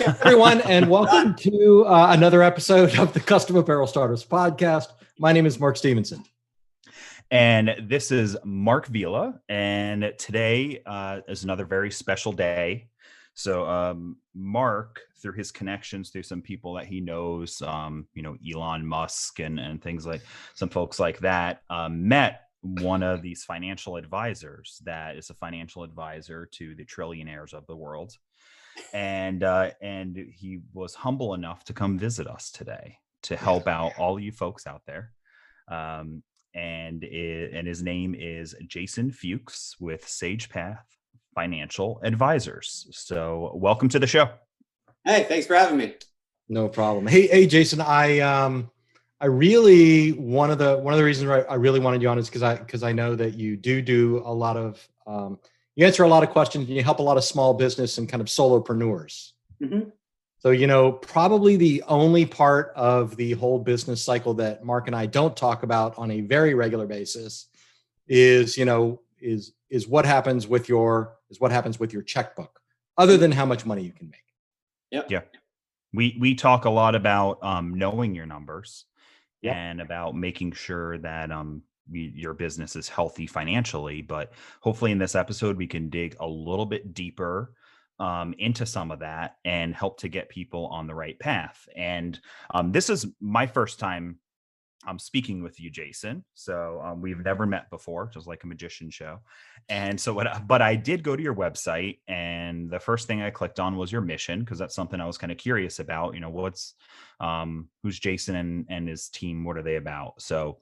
Everyone, and welcome to another episode of the Custom Apparel Starters podcast. My name is Mark Stevenson. And this is Mark Vila. And today is another very special day. So Mark, through his connections, through some people that he knows, Elon Musk and things like some folks like that, met one of these financial advisors that is a financial advisor to the trillionaires of the world. And he was humble enough to come visit us today to help out all you folks out there. And his name is Jason Fuchs with Sage Path Financial Advisors. So welcome to the show. Hey, thanks for having me. No problem. Hey, Jason. I really one of the reasons I really wanted you on is because I know that you do a lot of you answer a lot of questions and you help a lot of small business and kind of solopreneurs. Mm-hmm. So, probably the only part of the whole business cycle that Mark and I don't talk about on a very regular basis is what happens with your checkbook, other than how much money you can make. Yep. Yeah. We talk a lot about knowing your numbers and about making sure that your business is healthy financially. But hopefully in this episode, we can dig a little bit deeper into some of that and help to get people on the right path. And this is my first time speaking with you, Jason. So we've never met before, just like a magician show. And so but I did go to your website, and the first thing I clicked on was your mission, because that's something I was kind of curious about. Who's Jason and his team? What are they about? So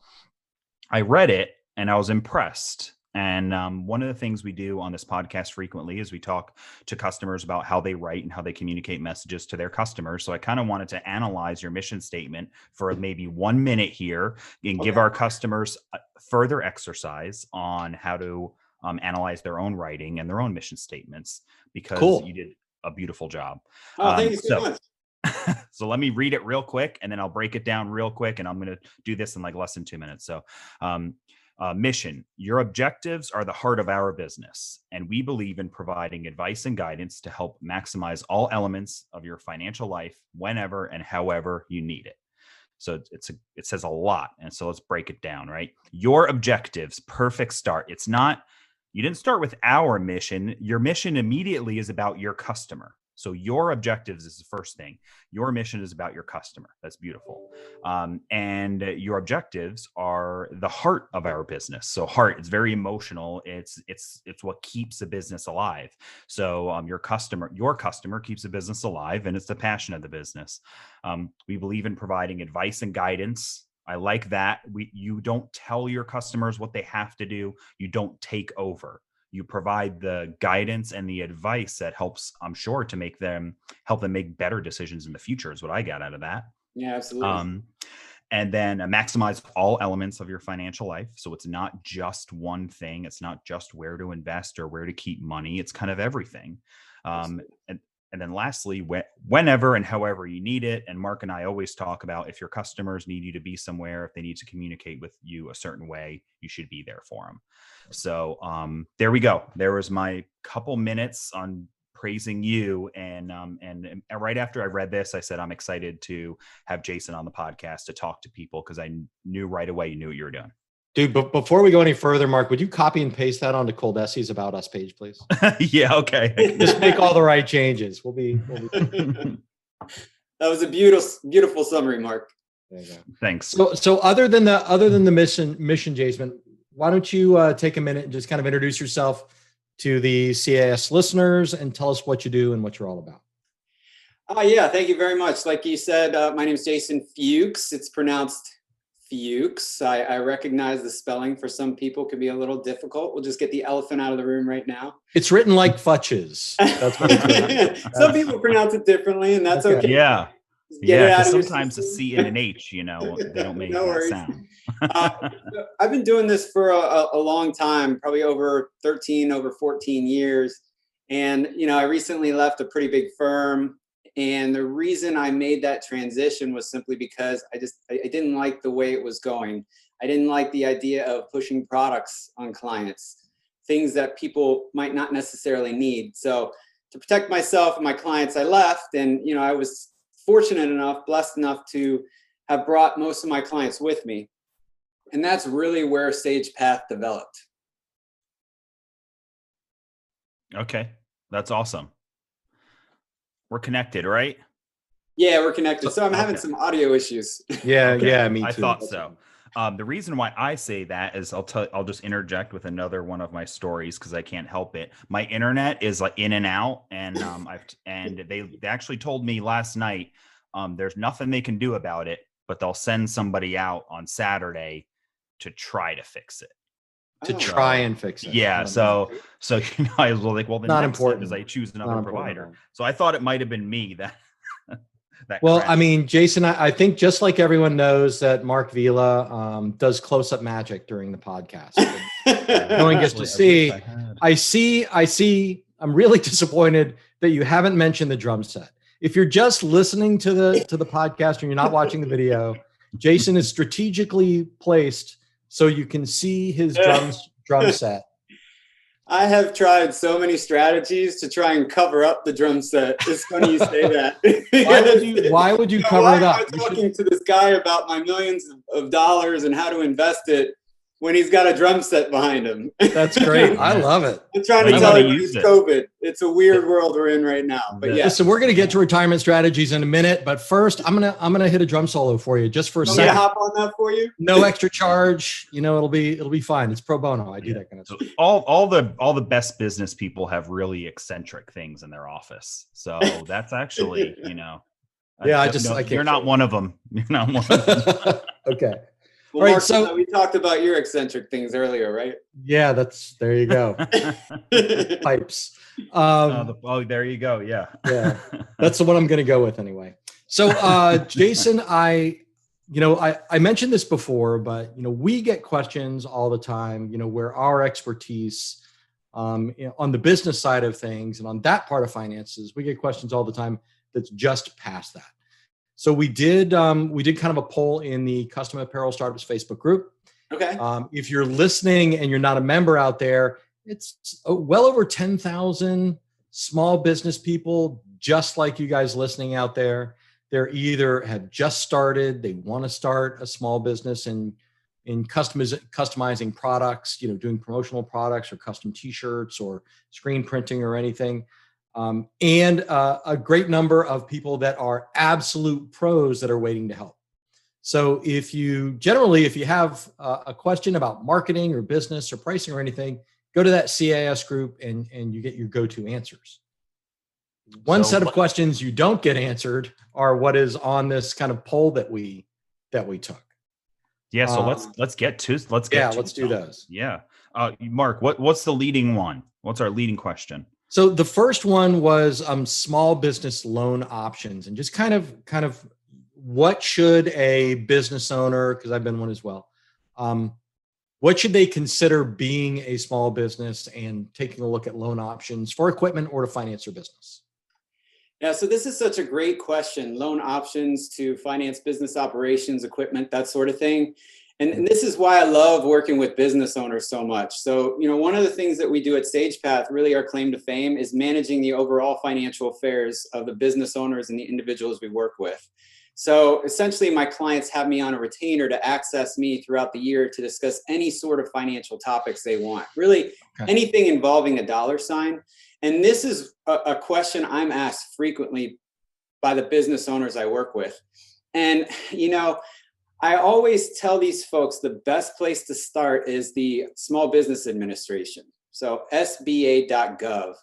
I read it and I was impressed. And one of the things we do on this podcast frequently is we talk to customers about how they write and how they communicate messages to their customers. So I kind of wanted to analyze your mission statement for maybe 1 minute here and give our customers further exercise on how to analyze their own writing and their own mission statements, because you did a beautiful job. Oh, thank you so much. So let me read it real quick, and then I'll break it down real quick, and I'm going to do this in like less than 2 minutes. So mission: your objectives are the heart of our business, and we believe in providing advice and guidance to help maximize all elements of your financial life whenever and however you need it. So it says a lot. And so let's break it down, right? Your objectives, perfect start. It's not, you didn't start with our mission. Your mission immediately is about your customer. So your objectives is the first thing. Your mission is about your customer. That's beautiful. And your objectives are the heart of our business. So heart, it's very emotional. It's what keeps a business alive. So your customer keeps a business alive, and it's the passion of the business. We believe in providing advice and guidance. I like that. You don't tell your customers what they have to do. You don't take over. You provide the guidance and the advice that helps, I'm sure, to help them make better decisions in the future is what I got out of that. Yeah, absolutely. And then maximize all elements of your financial life. So it's not just one thing. It's not just where to invest or where to keep money. It's kind of everything. And then lastly, whenever and however you need it. And Mark and I always talk about, if your customers need you to be somewhere, if they need to communicate with you a certain way, you should be there for them. So there we go. There was my couple minutes on praising you. And right after I read this, I said, I'm excited to have Jason on the podcast to talk to people, because I knew right away you knew what you were doing. Dude, but before we go any further, Mark, would you copy and paste that onto Coldesi's About Us page, please? Yeah, okay. Just make all the right changes. We'll be That was a beautiful summary, Mark. There you go. Thanks. So other than the mission, Jason, why don't you take a minute and just kind of introduce yourself to the CAS listeners and tell us what you do and what you're all about. Yeah, thank you very much. Like you said, my name is Jason Fuchs. It's pronounced Fuchs. I recognize the spelling for some people can be a little difficult. We'll just get the elephant out of the room right now. It's written like Futches. That's what it's Some people pronounce it differently, and that's okay. Yeah. Yeah, sometimes a C and an H, they don't make that sound. I've been doing this for a long time, probably over 14 years. And, I recently left a pretty big firm. And the reason I made that transition was simply because I didn't like the way it was going. I didn't like the idea of pushing products on clients, things that people might not necessarily need. So to protect myself and my clients, I left. And, I was fortunate enough, blessed enough to have brought most of my clients with me. And that's really where Sage Path developed. Okay. That's awesome. We're connected, right? Yeah, we're connected. So I'm having Okay. some audio issues. Yeah, Okay. yeah, me too. I thought so. The reason why I say that is I'll just interject with another one of my stories because I can't help it. My internet is like in and out, and they actually told me last night there's nothing they can do about it, but they'll send somebody out on Saturday to try to fix it. To try and fix it. Yeah. So I was like, well, the Not next step important. is I choose Not another important at provider. all. So I thought it might have been me that. Well, crashed. I mean, Jason, I think just like everyone knows that Mark Vila does close-up magic during the podcast. No one gets to see. I see. I'm really disappointed that you haven't mentioned the drum set. If you're just listening to the podcast and you're not watching the video, Jason is strategically placed so you can see his drum set. I have tried so many strategies to try and cover up the drum set. It's funny you say that. Why would you cover it up? I'm talking to this guy about my millions of dollars and how to invest it when he's got a drum set behind him. That's great. I love it. I'm trying to tell you it's COVID. It's a weird world we're in right now. But yeah. Listen, we're going to get to retirement strategies in a minute, but first I'm gonna hit a drum solo for you just for a second. Can I hop on that for you? No extra charge. It'll be fine. It's pro bono. I do that kind of stuff. All the best business people have really eccentric things in their office. So that's actually, Yeah, I can't. You're not one of them. You're not one of them. Okay. Well, All right, Mark, so we talked about your eccentric things earlier, right? Yeah, there you go. Pipes. There you go. Yeah. Yeah, that's the one I'm going to go with anyway. So, Jason, I mentioned this before, but we get questions all the time. Where our expertise on the business side of things and on that part of finances, we get questions all the time that's just past that. So we did kind of a poll in the Custom Apparel Startups Facebook group. Okay. If you're listening and you're not a member out there, it's well over 10,000 small business people just like you guys listening out there. They're either have just started, they want to start a small business in customizing products, doing promotional products or custom t-shirts or screen printing or anything. And a great number of people that are absolute pros that are waiting to help. So if you have a question about marketing or business or pricing or anything, go to that CAS group and you get your go-to answers. One set of questions you don't get answered are what is on this kind of poll that we took. Yeah. So let's do those. Yeah. Mark, what's the leading one? What's our leading question? So the first one was small business loan options, and just kind of what should a business owner, because I've been one as well, what should they consider being a small business and taking a look at loan options for equipment or to finance their business? Yeah, so this is such a great question. Loan options to finance business operations, equipment, that sort of thing. And this is why I love working with business owners so much. So, one of the things that we do at Sage Path, really our claim to fame, is managing the overall financial affairs of the business owners and the individuals we work with. So essentially, my clients have me on a retainer to access me throughout the year to discuss any sort of financial topics they want, really anything involving a dollar sign. And this is a question I'm asked frequently by the business owners I work with. And, I always tell these folks the best place to start is the Small Business Administration. So SBA.gov.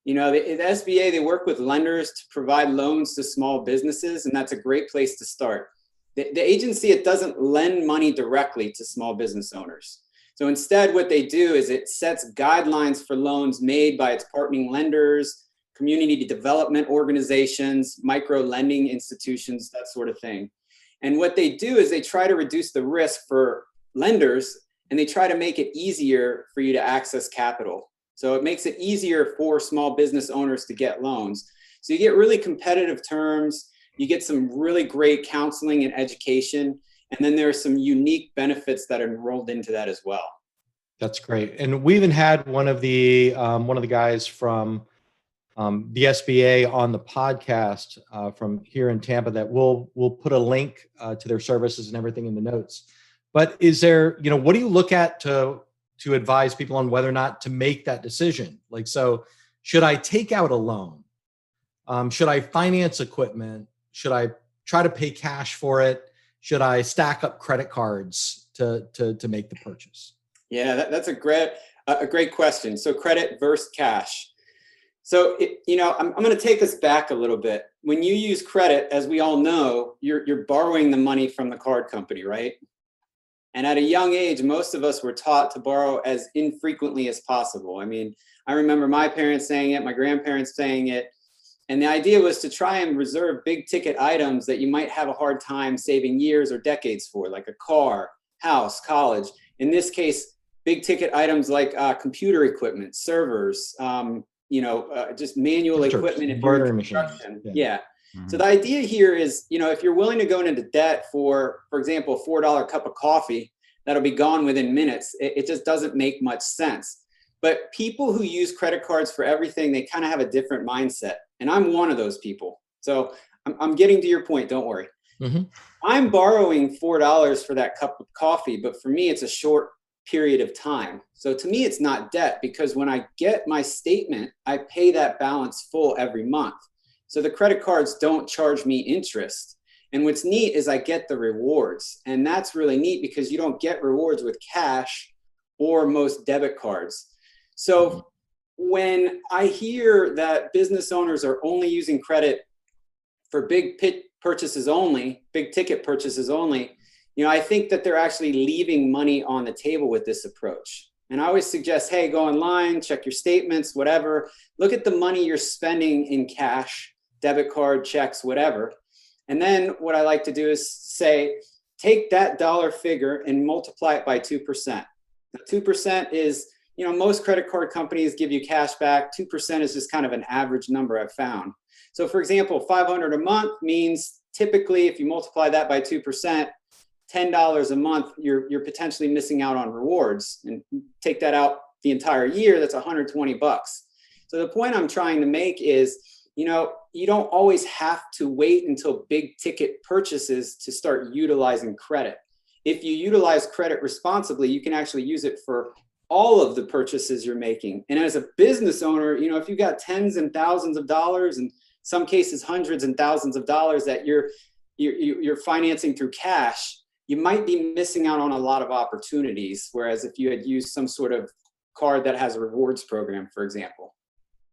The SBA, they work with lenders to provide loans to small businesses, and that's a great place to start. The agency, it doesn't lend money directly to small business owners. So instead, what they do is it sets guidelines for loans made by its partnering lenders, community development organizations, micro lending institutions, that sort of thing. And what they do is they try to reduce the risk for lenders, and they try to make it easier for you to access capital. So it makes it easier for small business owners to get loans. So you get really competitive terms, you get some really great counseling and education, and then there are some unique benefits that are enrolled into that as well. That's great. And we even had one of the guys from the SBA on the podcast from here in Tampa that we'll put a link to their services and everything in the notes. But is there, what do you look at to advise people on whether or not to make that decision? Like, so should I take out a loan? Should I finance equipment? Should I try to pay cash for it? Should I stack up credit cards to make the purchase? Yeah, that's a great question. So credit versus cash. So, I'm going to take us back a little bit. When you use credit, as we all know, you're borrowing the money from the card company, right? And at a young age, most of us were taught to borrow as infrequently as possible. I mean, I remember my parents saying it, my grandparents saying it. And the idea was to try and reserve big ticket items that you might have a hard time saving years or decades for, like a car, house, college. In this case, big ticket items like computer equipment, servers, just manual equipment. If you're in construction. Yeah. Mm-hmm. So the idea here is, if you're willing to go into debt for example, a $4 cup of coffee, that'll be gone within minutes. It just doesn't make much sense. But people who use credit cards for everything, they kind of have a different mindset. And I'm one of those people. So I'm getting to your point. Don't worry. Mm-hmm. I'm borrowing $4 for that cup of coffee, but for me, it's a short period of time. So to me, it's not debt, because when I get my statement, I pay that balance full every month. So the credit cards don't charge me interest. And what's neat is I get the rewards. And that's really neat because you don't get rewards with cash or most debit cards. So when I hear that business owners are only using credit for big purchases only, big ticket purchases only, I think that they're actually leaving money on the table with this approach. And I always suggest, hey, go online, check your statements, whatever. Look at the money you're spending in cash, debit card, checks, whatever. And then what I like to do is say, take that dollar figure and multiply it by 2%. Now, 2% is, most credit card companies give you cash back. 2% is just kind of an average number I've found. So for example, $500 a month means typically if you multiply that by 2%, $10 a month, you're potentially missing out on rewards. And take that out the entire year, that's $120. So the point I'm trying to make is, you don't always have to wait until big ticket purchases to start utilizing credit. If you utilize credit responsibly, you can actually use it for all of the purchases you're making. And as a business owner, if you've got tens and thousands of dollars, and some cases hundreds and thousands of dollars that you're financing through cash, you might be missing out on a lot of opportunities. Whereas if you had used some sort of card that has a rewards program, for example.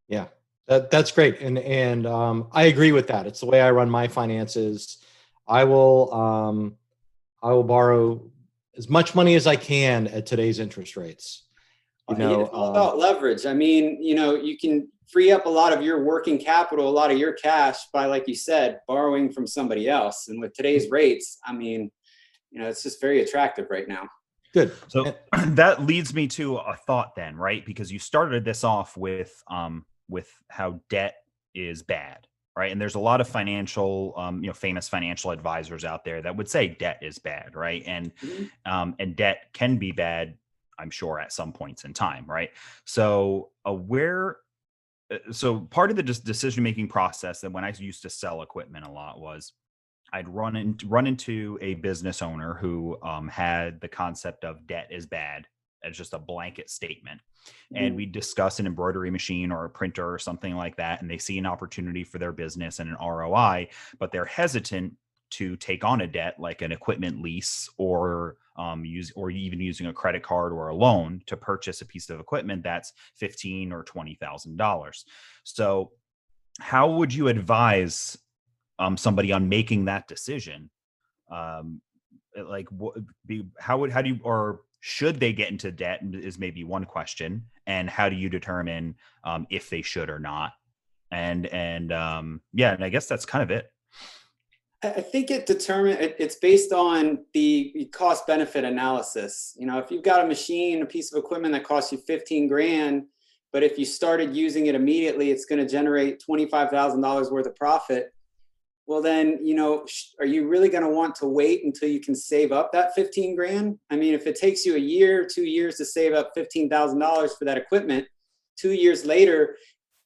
Yeah, that's great. And I agree with that. It's the way I run my finances. I will borrow as much money as I can at today's interest rates. It's all about leverage. I mean, you can free up a lot of your working capital, a lot of your cash by, like you said, borrowing from somebody else. And with today's rates, I mean, it's just very attractive right now. Good. So that leads me to a thought then, right? Because you started this off with how debt is bad, right? And there's a lot of financial, famous financial advisors out there that would say debt is bad, right? And and debt can be bad, I'm sure, at some points in time, right? So so part of the decision-making process that when I used to sell equipment a lot was I'd run into a business owner who had the concept of debt is bad as just a blanket statement. And we discuss an embroidery machine or a printer or something like that, and they see an opportunity for their business and an ROI, but they're hesitant to take on a debt like an equipment lease or even using a credit card or a loan to purchase a piece of equipment that's $15,000 or $20,000. So how would you advise somebody on making that decision? Should they get into debt is maybe one question. And how do you determine if they should or not? And I guess that's kind of it. I think it's based on the cost benefit analysis. If you've got a machine, a piece of equipment that costs you 15 grand, but if you started using it immediately, it's going to generate $25,000 worth of profit. Well, then, are you really going to want to wait until you can save up that 15 grand? I mean, if it takes you a year, 2 years to save up $15,000 for that equipment, 2 years later,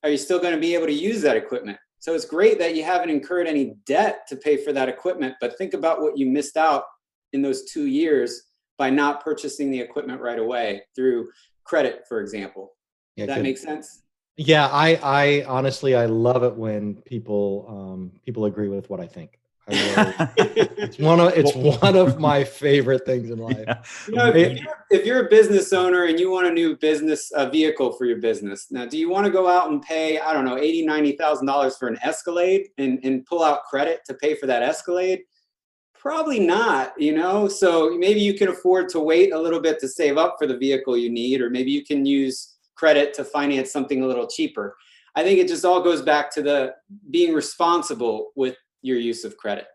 are you still going to be able to use that equipment? So it's great that you haven't incurred any debt to pay for that equipment, but think about what you missed out in those 2 years by not purchasing the equipment right away through credit, for example. Yeah, Does that good. make sense? Yeah, I honestly, I love it when people agree with what I think. I really, it's one of my favorite things in life. Yeah. You know, if you're a business owner and you want a new business vehicle for your business, now, do you want to go out and pay, I don't know, $80,000, $90,000 for an Escalade and pull out credit to pay for that Escalade? Probably not, you know? So maybe you can afford to wait a little bit to save up for the vehicle you need, or maybe you can use credit to finance something a little cheaper. I think it just all goes back to the being responsible with your use of credit.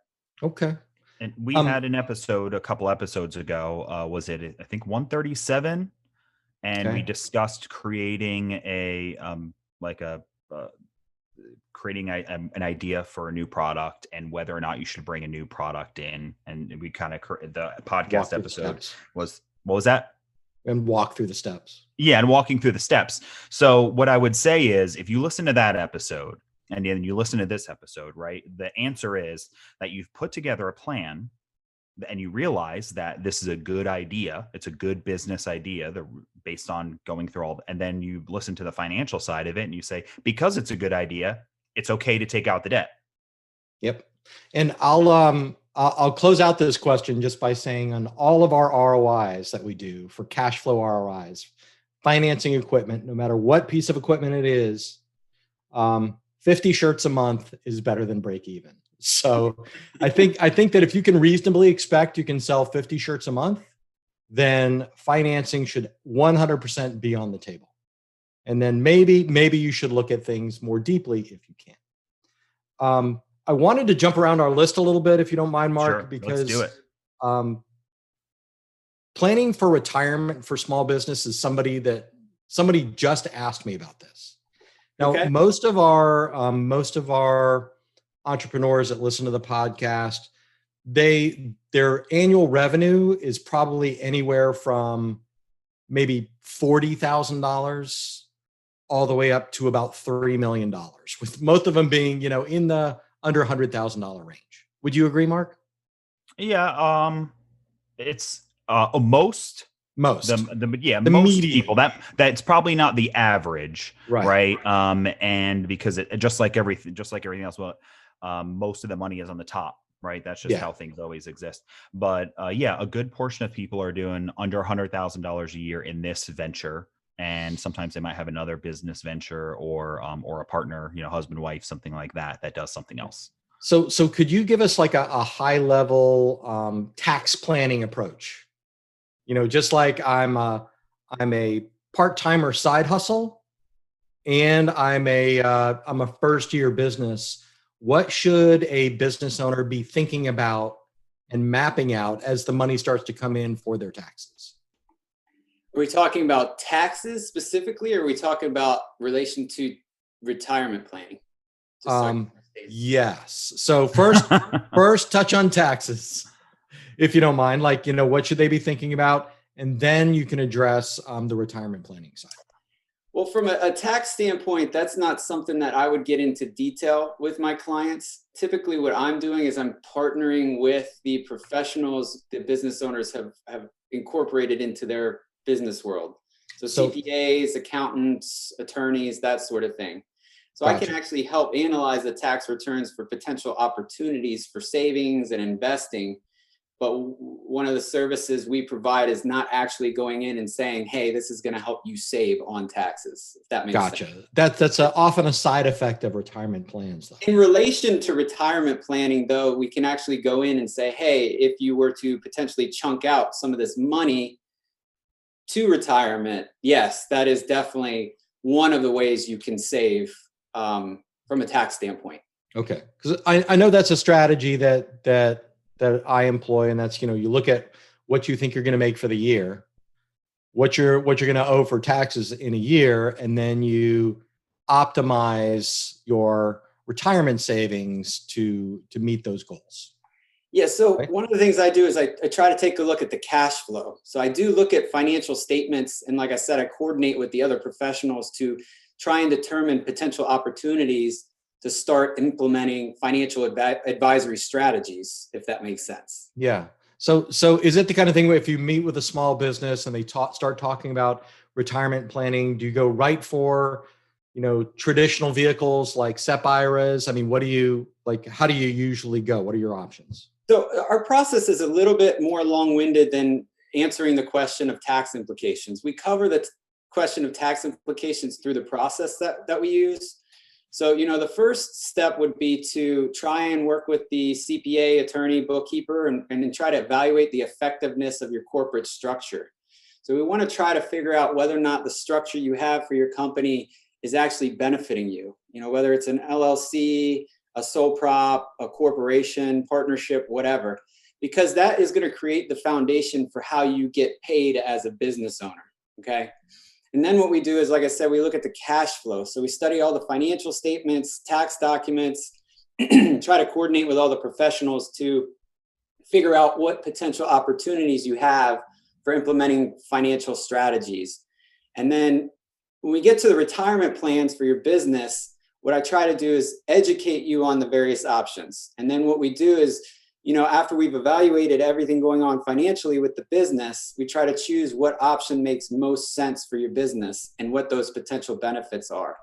Okay. And we had an episode a couple episodes ago. Was it, I think, 137? And we discussed creating creating an idea for a new product and whether or not you should bring a new product in. And we kind of, the podcast episode was, what was that? And walk through the steps. Yeah, and walking through the steps. So what I would say is, if you listen to that episode and then you listen to this episode, right, the answer is that you've put together a plan and you realize that this is a good idea. It's a good business idea based on going through all, and then you listen to the financial side of it and you say, because it's a good idea, it's okay to take out the debt. Yep. And I'll close out this question just by saying, on all of our ROIs that we do for cash flow ROIs, financing equipment, no matter what piece of equipment it is, 50 shirts a month is better than break even. So I think that if you can reasonably expect you can sell 50 shirts a month, then financing should 100% be on the table. And then maybe you should look at things more deeply if you can. I wanted to jump around our list a little bit, if you don't mind, Mark, Sure, because let's do it. Planning for retirement for small business is somebody just asked me about this. Now, Okay. most of our entrepreneurs that listen to the podcast, their annual revenue is probably anywhere from maybe $40,000 all the way up to about $3 million, with most of them being, in the under $100,000 range. Would you agree, Mark? Yeah. It's most most the median. People that's probably not the average, right? And because it just like everything else, most of the money is on the top, right? That's just how things always exist. But a good portion of people are doing under $100,000 a year in this venture. And sometimes they might have another business venture or a partner, husband, wife, something like that does something else. So could you give us like a high level tax planning approach? Just like I'm a part-timer side hustle, and I'm a first year business. What should a business owner be thinking about and mapping out as the money starts to come in for their taxes? Are we talking about taxes specifically, or are we talking about relation to retirement planning? Yes. So first touch on taxes, if you don't mind, what should they be thinking about? And then you can address the retirement planning side. Well, from a tax standpoint, that's not something that I would get into detail with my clients. Typically what I'm doing is I'm partnering with the professionals that business owners have incorporated into their business world. So CPAs, accountants, attorneys, that sort of thing. So gotcha. I can actually help analyze the tax returns for potential opportunities for savings and investing. But one of the services we provide is not actually going in and saying, hey, this is going to help you save on taxes, if that makes sense. Gotcha. That's often a side effect of retirement plans, though. In relation to retirement planning, though, we can actually go in and say, hey, if you were to potentially chunk out some of this money to retirement, yes, that is definitely one of the ways you can save from a tax standpoint. Okay. Because I know that's a strategy that I employ, and that's, you look at what you think you're going to make for the year, what you're going to owe for taxes in a year, and then you optimize your retirement savings to meet those goals. Yeah. So one of the things I do is I try to take a look at the cash flow. So I do look at financial statements, and like I said, I coordinate with the other professionals to try and determine potential opportunities to start implementing financial advisory strategies, if that makes sense. Yeah. So is it the kind of thing where if you meet with a small business and they start talking about retirement planning, do you go right for, traditional vehicles like SEP IRAs? I mean, what do you like? How do you usually go? What are your options? So our process is a little bit more long-winded than answering the question of tax implications. We cover the question of tax implications through the process that we use. So, the first step would be to try and work with the CPA, attorney, bookkeeper, and try to evaluate the effectiveness of your corporate structure. So we want to try to figure out whether or not the structure you have for your company is actually benefiting you. Whether it's an LLC, a sole prop, a corporation, partnership, whatever, because that is going to create the foundation for how you get paid as a business owner. Okay. And then what we do is, like I said, we look at the cash flow. So we study all the financial statements, tax documents, try to coordinate with all the professionals to figure out what potential opportunities you have for implementing financial strategies. And then when we get to the retirement plans for your business, what I try to do is educate you on the various options. And then what we do is, after we've evaluated everything going on financially with the business, we try to choose what option makes most sense for your business and what those potential benefits are.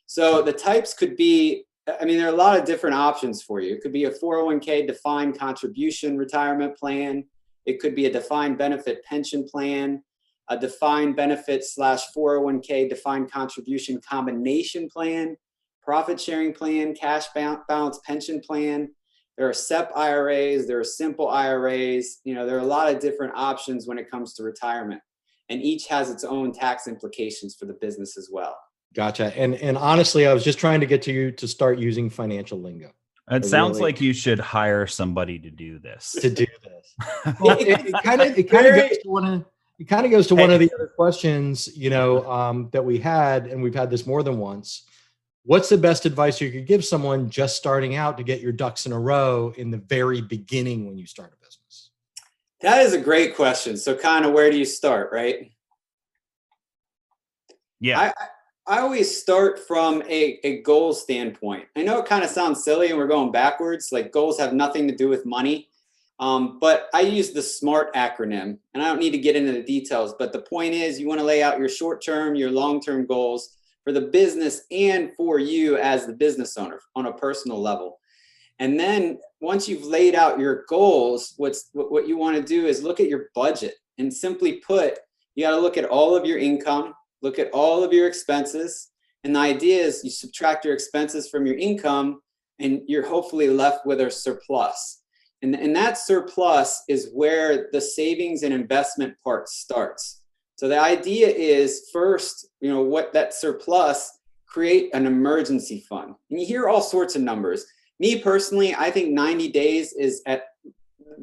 So the types could be, there are a lot of different options for you. It could be a 401k defined contribution retirement plan. It could be a defined benefit pension plan, a defined benefit / 401k defined contribution combination plan, profit sharing plan, cash balance pension plan. There are SEP IRAs, there are simple IRAs. There are a lot of different options when it comes to retirement, and each has its own tax implications for the business as well. Gotcha. And honestly, I was just trying to get to you to start using financial lingo. It sounds like you should hire somebody to do this. Well, it kind of goes to one of the other questions, that we had, and we've had this more than once. What's the best advice you could give someone just starting out to get your ducks in a row in the very beginning when you start a business? That is a great question. So kind of where do you start, right? Yeah. I always start from a goal standpoint. I know it kind of sounds silly and we're going backwards, like goals have nothing to do with money. But I use the SMART acronym, and I don't need to get into the details, but the point is you want to lay out your short-term, your long-term goals for the business and for you as the business owner on a personal level. And then once you've laid out your goals, what you want to do is look at your budget, and simply put, you got to look at all of your income, look at all of your expenses. And the idea is you subtract your expenses from your income and you're hopefully left with a surplus. And that surplus is where the savings and investment part starts. So the idea is first, what that surplus, create an emergency fund. And you hear all sorts of numbers. Me personally, I think 90 days is at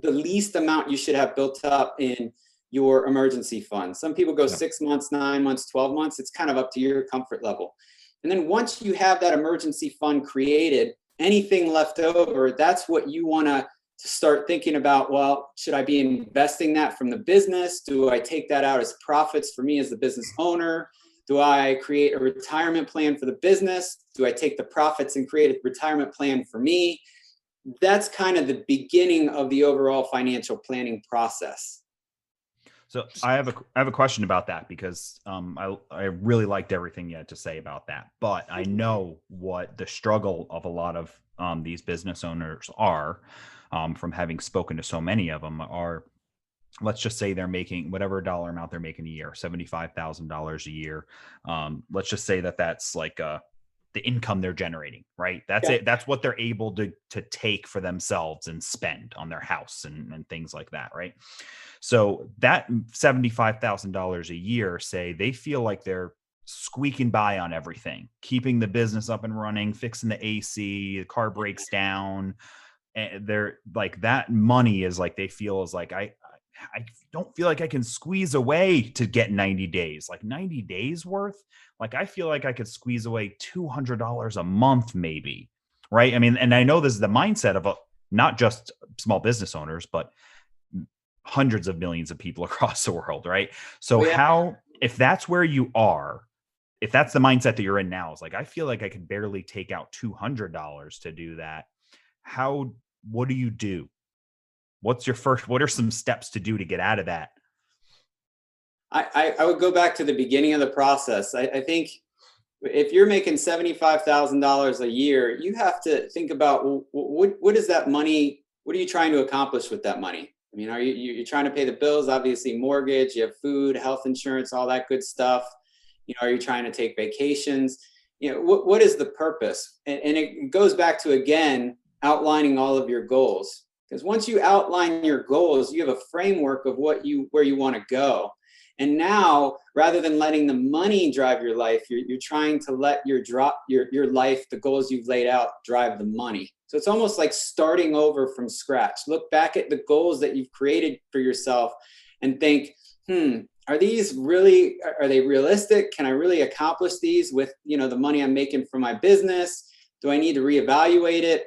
the least amount you should have built up in your emergency fund. Some people go 6 months, 9 months, 12 months. It's kind of up to your comfort level. And then once you have that emergency fund created, anything left over, that's what you want to start thinking about. Well, should I be investing that from the business? Do I take that out as profits for me as the business owner? Do I create a retirement plan for the business? Do I take the profits and create a retirement plan for me? That's kind of the beginning of the overall financial planning process. So I have a question about that, because I really liked everything you had to say about that, but I know what the struggle of a lot of these business owners are, from having spoken to so many of them, are, let's just say they're making whatever dollar amount they're making a year, $75,000 a year. Let's just say that's like the income they're generating, right? That's it. That's what they're able to take for themselves and spend on their house and things like that, right? So that $75,000 a year, say they feel like they're squeaking by on everything, keeping the business up and running, fixing the AC, the car breaks down. And they're like, that money is like, they feel is like, I don't feel like I can squeeze away to get 90 days, like 90 days worth. Like, I feel like I could squeeze away $200 a month, maybe. Right. I mean, and I know this is the mindset of not just small business owners, but hundreds of millions of people across the world. Right. So if that's where you are, if that's the mindset that you're in now, is like, I feel like I could barely take out $200 to do that. What do you do? What are some steps to do to get out of that? I would go back to the beginning of the process. I think if you're making $75,000 a year, you have to think about, well, what is that money? What are you trying to accomplish with that money? I mean, you're trying to pay the bills, obviously mortgage, you have food, health insurance, all that good stuff. Are you trying to take vacations? What is the purpose? And it goes back to, again, outlining all of your goals. Because once you outline your goals, you have a framework of where you want to go. And now, rather than letting the money drive your life, you're trying to let your life, the goals you've laid out, drive the money. So it's almost like starting over from scratch. Look back at the goals that you've created for yourself and think, are they realistic? Can I really accomplish these with, the money I'm making from my business? Do I need to reevaluate it?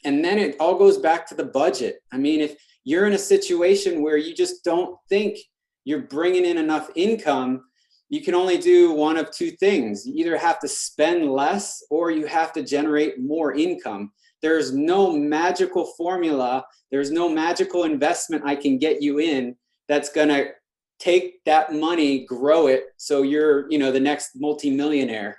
And then it all goes back to the budget. I mean, if you're in a situation where you just don't think you're bringing in enough income, you can only do one of two things. You either have to spend less or you have to generate more income. There's no magical formula. There's no magical investment I can get you in that's going to take that money, grow it, so you're, the next multimillionaire.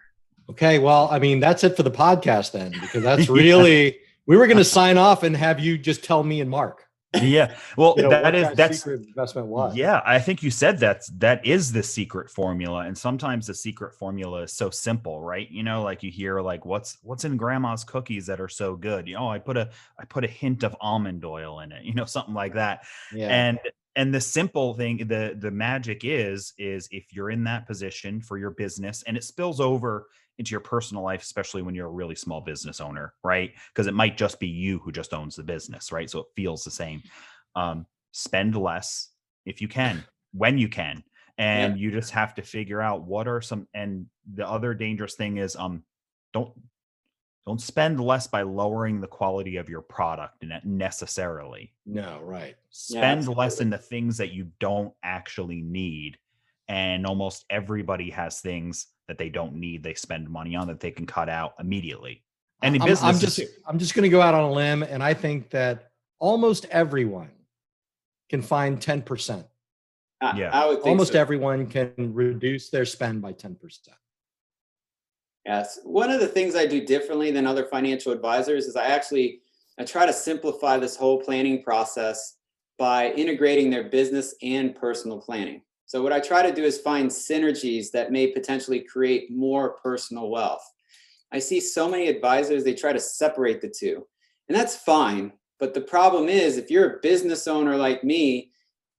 Okay, well, I mean, that's it for the podcast then, because that's really, we were going to sign off and have you just tell me and Mark. Yeah, well, that's secret investment was. Yeah, I think you said that is the secret formula, and sometimes the secret formula is so simple, right? Like you hear like what's in grandma's cookies that are so good. I put a hint of almond oil in it, something like that. Yeah. And the simple thing, the magic is if you're in that position for your business and it spills over into your personal life, especially when you're a really small business owner, right? Because it might just be you who just owns the business, right? So it feels the same. Spend less if you can, when you can. And you just have to figure out what are some, and the other dangerous thing is don't spend less by lowering the quality of your product necessarily. No, right. Spend less in the things that you don't actually need. And almost everybody has things that they don't need. They spend money on that they can cut out immediately. And in business, I'm just going to go out on a limb, and I think that almost everyone can find 10%. I would think almost so. Everyone can reduce their spend by 10%. Yes. One of the things I do differently than other financial advisors is I try to simplify this whole planning process by integrating their business and personal planning. So what I try to do is find synergies that may potentially create more personal wealth. I see so many advisors, they try to separate the two, and that's fine. But the problem is, if you're a business owner like me,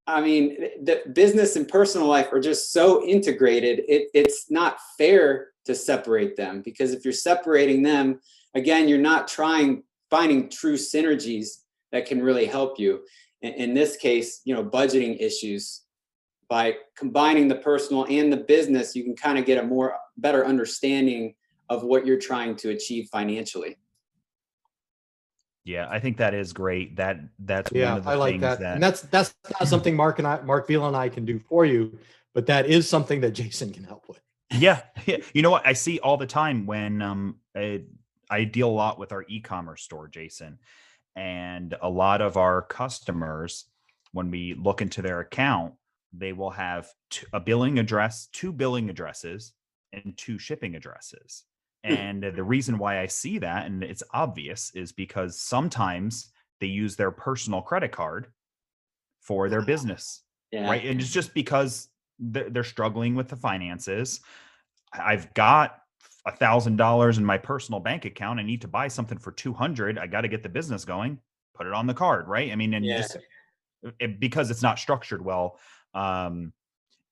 I mean, the business and personal life are just so integrated. It's not fair to separate them, because if you're separating them, again, you're not finding true synergies that can really help you. In this case, budgeting issues. By combining the personal and the business, you can kind of get a better understanding of what you're trying to achieve financially. Yeah, I think that is great. That's one of the I like things that. And that's not something Mark Vila and I can do for you, but that is something that Jason can help with. Yeah. You know what? I see all the time when I deal a lot with our e-commerce store, Jason, and a lot of our customers, when we look into their account, they will have a billing address, 2 billing addresses, and 2 shipping addresses. And the reason why I see that, and it's obvious, is because sometimes they use their personal credit card for their business, right? And it's just because they're struggling with the finances. I've got $1,000 in my personal bank account. I need to buy something for $200. I got to get the business going. Put it on the card, right? I mean, and because it's not structured well.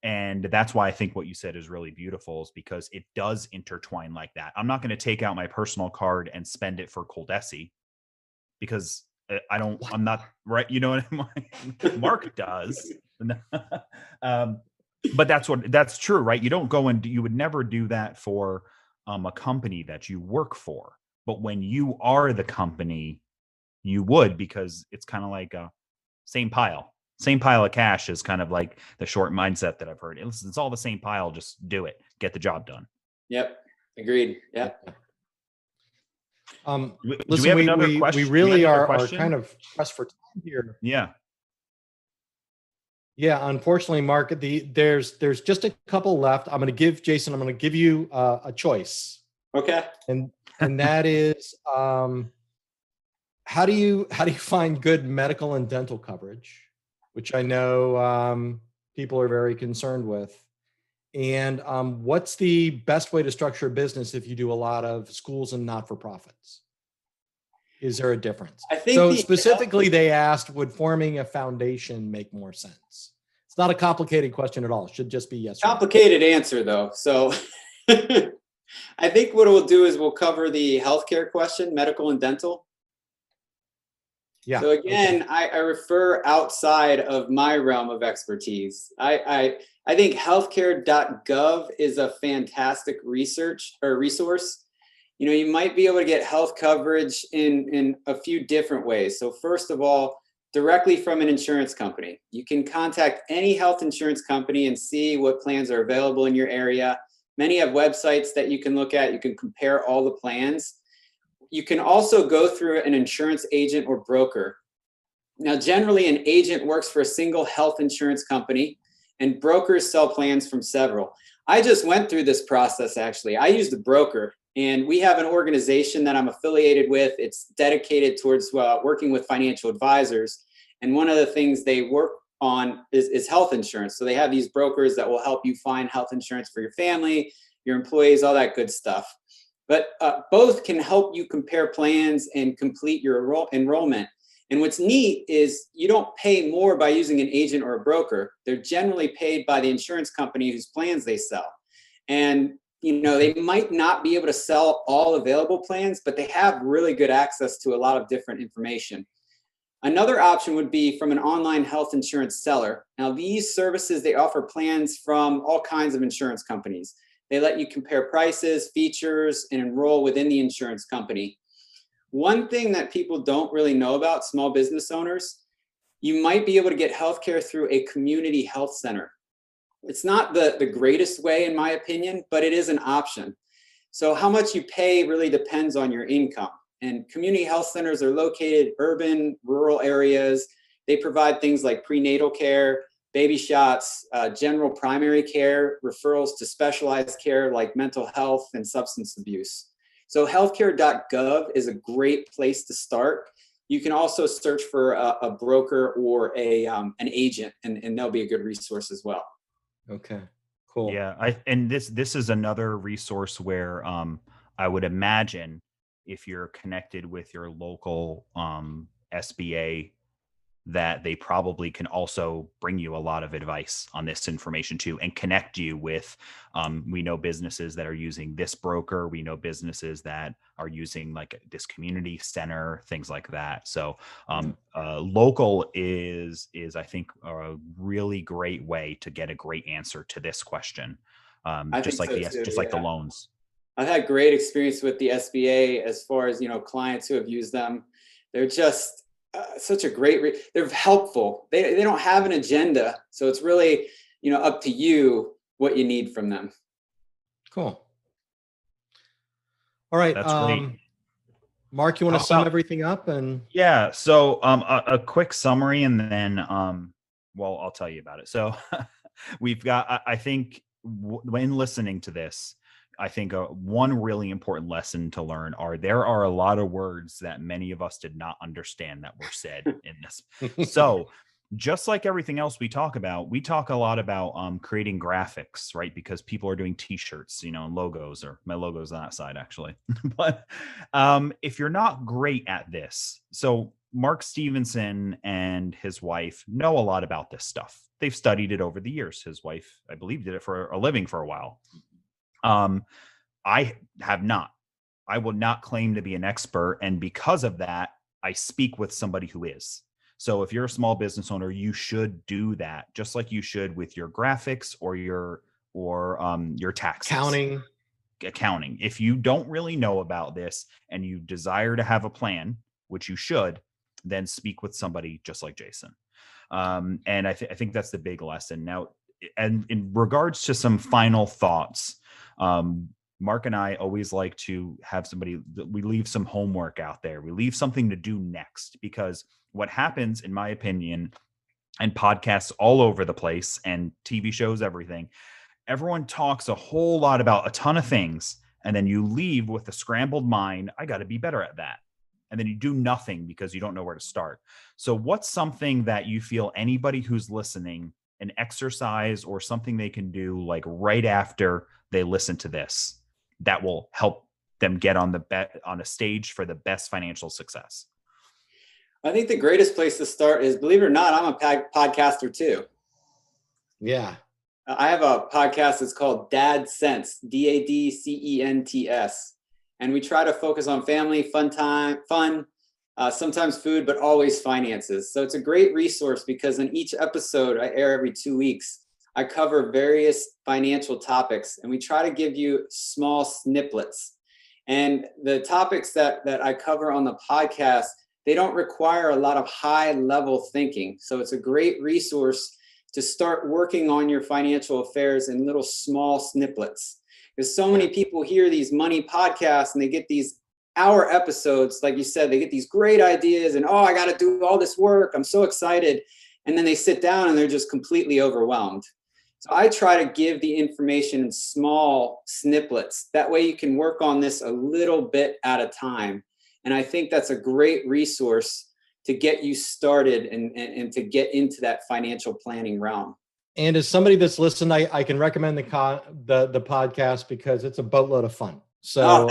And that's why I think what you said is really beautiful, is because it does intertwine like that. I'm not going to take out my personal card and spend it for Coldesi, because I'm not right. You know what I mean? Mark does. But that's true, right? You don't go and you would never do that for a company that you work for. But when you are the company, you would, because it's kind of like a same pile. Same pile of cash is kind of like the short mindset that I've heard. It's all the same pile. Just do it. Get the job done. Yep. Agreed. Yep. Do we Listen, have we another we question? we really Another are question? kind of pressed for time here. Yeah. Yeah, unfortunately, Mark, there's just a couple left. I'm going to give Jason. I'm going to give you a choice, Okay. and that is, how do you find good medical and dental coverage, which I know people are very concerned with, and what's the best way to structure a business if you do a lot of schools and not-for-profits? Is there a difference? I think So specifically, they asked, would forming a foundation make more sense? It's not a complicated question at all. It should just be yes or no. complicated answer though. So I think what we'll do is we'll cover the healthcare question, medical and dental. Yeah. So again, I refer outside of my realm of expertise. I think healthcare.gov is a fantastic resource. You know, you might be able to get health coverage in a few different ways. So first of all, directly from an insurance company. You can contact any health insurance company and see what plans are available in your area. Many have websites that you can look at. You can compare all the plans. You can also go through an insurance agent or broker. Now, generally, an agent works for a single health insurance company, and brokers sell plans from several. I just went through this process, actually. I used a broker, and we have an organization that I'm affiliated with. It's dedicated towards working with financial advisors. And one of the things they work on is health insurance. So they have these brokers that will help you find health insurance for your family, your employees, all that good stuff. But both can help you compare plans and complete your enrollment. And what's neat is you don't pay more by using an agent or a broker. They're generally paid by the insurance company whose plans they sell. And you know, they might not be able to sell all available plans, but they have really good access to a lot of different information. Another option would be from an online health insurance seller. Now, these services, they offer plans from all kinds of insurance companies. They let you compare prices, features, and enroll within the insurance company. One thing that people don't really know about, small business owners, you might be able to get healthcare through a community health center. It's not the greatest way, in my opinion, but it is an option. So how much you pay really depends on your income. And community health centers are located urban, rural areas. They provide things like prenatal care, baby shots, general primary care, referrals to specialized care like mental health and substance abuse. So healthcare.gov is a great place to start. You can also search for a broker or an agent, and they'll be a good resource as well. Okay, cool. Yeah, and this is another resource where I would imagine if you're connected with your local SBA, that they probably can also bring you a lot of advice on this information too, and connect you with, we know businesses that are using this broker. We know businesses that are using like this community center, things like that. So local is I think a really great way to get a great answer to this question. Just like the loans. I've had great experience with the SBA as far as, you know, clients who have used them. They're just such a great, they're helpful. They don't have an agenda. So it's really, you know, up to you what you need from them. Cool. All right. That's great. Mark, you want to sum everything up? And yeah. So a quick summary, and then well, I'll tell you about it. So we've got, I think when listening to this, I think one really important lesson to learn there are a lot of words that many of us did not understand that were said in this. So just like everything else we talk a lot about creating graphics, right? Because people are doing t-shirts, you know, and logos, or my logo's on that side actually. But if you're not great at this, so Mark Stevenson and his wife know a lot about this stuff. They've studied it over the years. His wife, I believe, did it for a living for a while. I have not. I will not claim to be an expert. And because of that, I speak with somebody who is. So if you're a small business owner, you should do that, just like you should with your graphics or your taxes. Accounting. If you don't really know about this and you desire to have a plan, which you should, then speak with somebody just like Jason. And I think that's the big lesson. Now, and in regards to some final thoughts, Mark and I always like to have we leave some homework out there. We leave something to do next, because what happens, in my opinion, and podcasts all over the place and TV shows, everyone talks a whole lot about a ton of things. And then you leave with a scrambled mind. I got to be better at that. And then you do nothing because you don't know where to start. So what's something that you feel anybody who's listening, an exercise or something they can do like right after they listen to this, that will help them get on a stage for the best financial success? I think the greatest place to start is, believe it or not, I'm a podcaster too. Yeah. I have a podcast that's called Dad Sense, DADCENTS. And we try to focus on family, fun, sometimes food, but always finances. So it's a great resource because in each episode, I air every 2 weeks, I cover various financial topics, and we try to give you small snippets. And the topics that I cover on the podcast, they don't require a lot of high level thinking. So it's a great resource to start working on your financial affairs in little small snippets. Because so many people hear these money podcasts and they get these hour episodes. Like you said, they get these great ideas and, oh, I got to do all this work. I'm so excited. And then they sit down and they're just completely overwhelmed. So I try to give the information in small snippets. That way you can work on this a little bit at a time. And I think that's a great resource to get you started and to get into that financial planning realm. And as somebody that's listened, I can recommend the podcast because it's a boatload of fun. So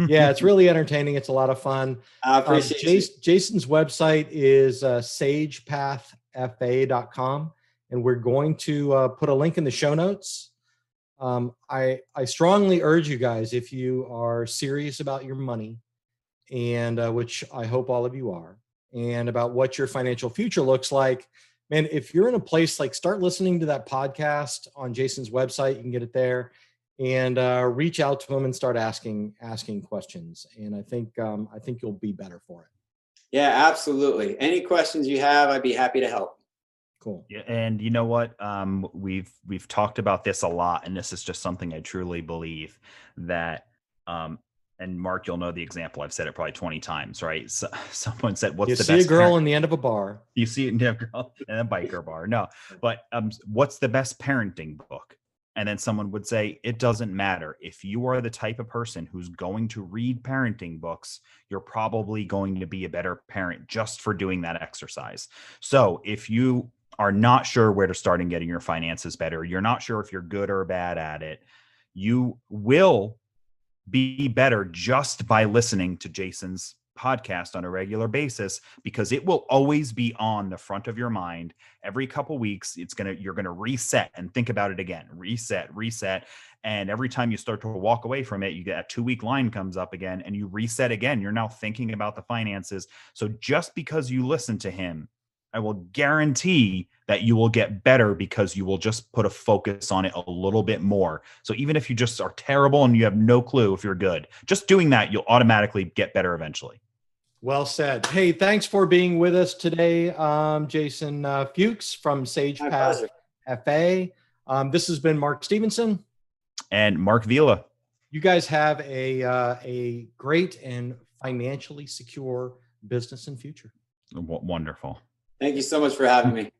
yeah, it's really entertaining. It's a lot of fun. I appreciate Jason's website is sagepathfa.com. And we're going to put a link in the show notes. I strongly urge you guys, if you are serious about your money, and which I hope all of you are, and about what your financial future looks like, man, if you're in a place, like, start listening to that podcast on Jason's website. You can get it there, and reach out to him and start asking questions. And I think you'll be better for it. Yeah, absolutely. Any questions you have, I'd be happy to help. Cool. Yeah, and you know what? We've talked about this a lot, and this is just something I truly believe that. And Mark, you'll know the example. I've said it probably 20 times, right? So, someone said, "What's the best?" You see a girl in the end of a bar. You see it in a girl in a biker bar. No, but what's the best parenting book? And then someone would say, it doesn't matter. If you are the type of person who's going to read parenting books, you're probably going to be a better parent just for doing that exercise. So if you are not sure where to start in getting your finances better, you're not sure if you're good or bad at it, you will be better just by listening to Jason's podcast on a regular basis, because it will always be on the front of your mind. Every couple weeks, you're going to reset and think about it again, reset. And every time you start to walk away from it, you get a 2-week line comes up again and you reset again. You're now thinking about the finances. So just because you listen to him, I will guarantee that you will get better, because you will just put a focus on it a little bit more. So even if you just are terrible and you have no clue if you're good, just doing that, you'll automatically get better eventually. Well said. Hey, thanks for being with us today, Jason Fuchs from Sage Path FA. This has been Mark Stevenson and Mark Vila. You guys have a great and financially secure business and future. Wonderful. Thank you so much for having me.